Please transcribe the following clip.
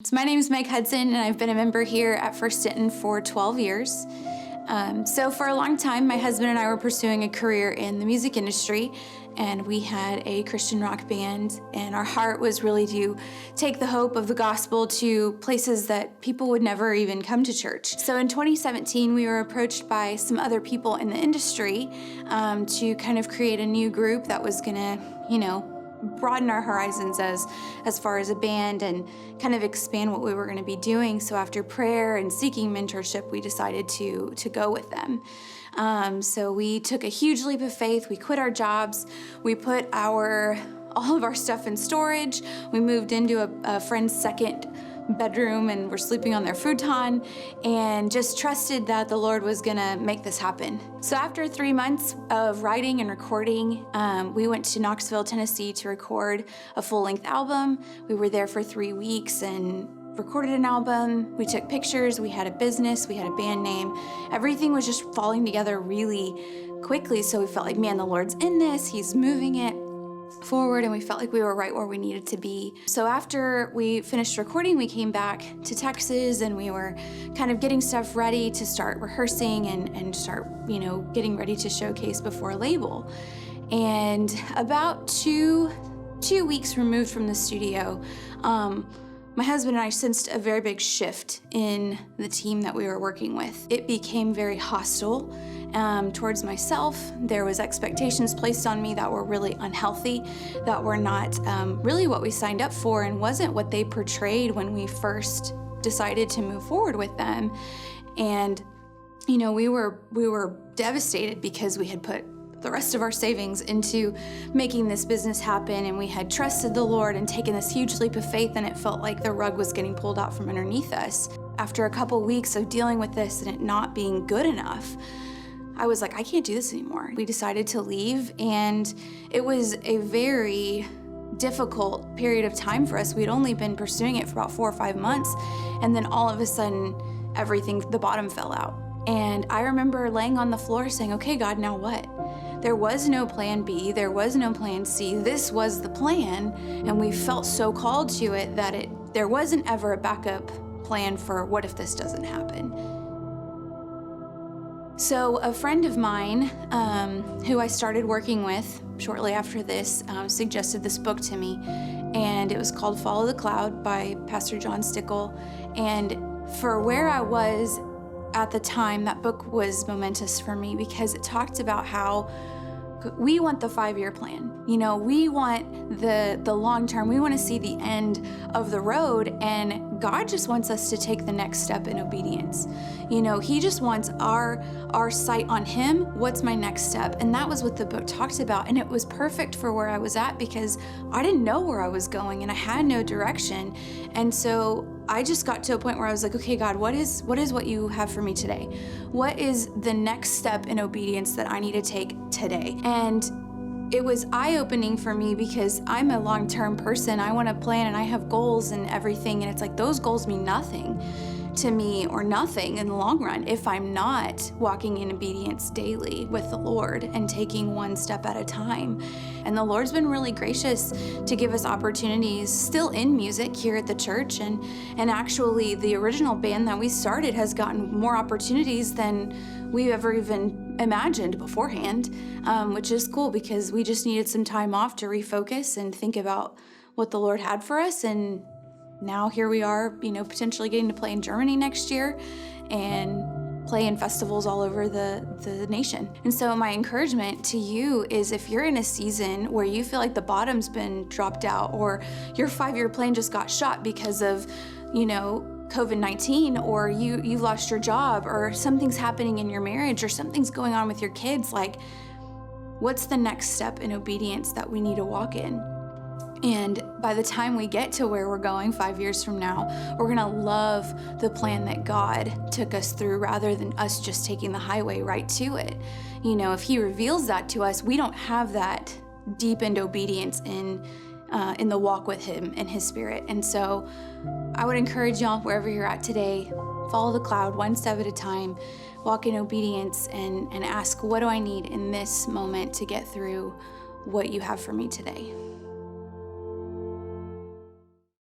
So my name is Meg Hudson, and I've been a member here at First Denton for 12 years. So for a long time, my husband and I were pursuing a career in the music industry, and we had a Christian rock band, and our heart was really to take the hope of the gospel to places that people would never even come to church. So in 2017, we were approached by some other people in the industry to kind of create a new group that was gonna, broaden our horizons as far as a band and kind of expand what we were going to be doing. So after prayer and seeking mentorship, we decided to go with them. So we took a huge leap of faith. We quit our jobs. We put all of our stuff in storage. We moved into a friend's second bedroom and we're sleeping on their futon and just trusted that the Lord was gonna make this happen. So after 3 months of writing and recording, we went to Knoxville, Tennessee to record a full-length album. We were there for 3 weeks and recorded an album. We took pictures, we had a business, we had a band name. Everything was just falling together really quickly. So we felt like, man, the Lord's in this, He's moving it forward, and we felt like we were right where we needed to be. So after we finished recording, we came back to Texas and we were kind of getting stuff ready to start rehearsing and start, getting ready to showcase before a label. And about two weeks removed from the studio, my husband and I sensed a very big shift in the team that we were working with. It became very hostile towards myself. There was expectations placed on me that were really unhealthy, that were not really what we signed up for and wasn't what they portrayed when we first decided to move forward with them. And, we were devastated because we had put the rest of our savings into making this business happen, and we had trusted the Lord and taken this huge leap of faith, and it felt like the rug was getting pulled out from underneath us. After a couple weeks of dealing with this and it not being good enough, I was like, I can't do this anymore. We decided to leave, and it was a very difficult period of time for us. We'd only been pursuing it for about 4 or 5 months, and then all of a sudden, the bottom fell out. And I remember laying on the floor saying, okay, God, now what? There was no plan B, there was no plan C, this was the plan, and we felt so called to it that there wasn't ever a backup plan for what if this doesn't happen. So a friend of mine who I started working with shortly after this suggested this book to me, and it was called Follow the Cloud by Pastor John Stickle. And for where I was at the time, that book was momentous for me because it talked about how we want the 5-year plan. We want the long term. We want to see the end of the road, and God just wants us to take the next step in obedience. He just wants our sight on Him. What's my next step? And that was what the book talked about, and it was perfect for where I was at because I didn't know where I was going and I had no direction. And so I just got to a point where I was like, okay, God, what is what you have for me today? What is the next step in obedience that I need to take today? And it was eye-opening for me because I'm a long-term person. I want to plan and I have goals and everything. And it's like those goals mean nothing to me or nothing in the long run if I'm not walking in obedience daily with the Lord and taking one step at a time. And the Lord's been really gracious to give us opportunities still in music here at the church. And actually the original band that we started has gotten more opportunities than we ever even imagined beforehand, which is cool because we just needed some time off to refocus and think about what the Lord had for us. And now here we are, potentially getting to play in Germany next year and play in festivals all over the nation. And so my encouragement to you is if you're in a season where you feel like the bottom's been dropped out or your 5-year plan just got shot because of, COVID-19, or you've lost your job, or something's happening in your marriage, or something's going on with your kids, like, what's the next step in obedience that we need to walk in? And by the time we get to where we're going 5 years from now, we're gonna love the plan that God took us through rather than us just taking the highway right to it. If He reveals that to us, we don't have that deepened obedience in the walk with Him and His Spirit. And so I would encourage y'all, wherever you're at today, follow the cloud one step at a time, walk in obedience and ask, what do I need in this moment to get through what you have for me today?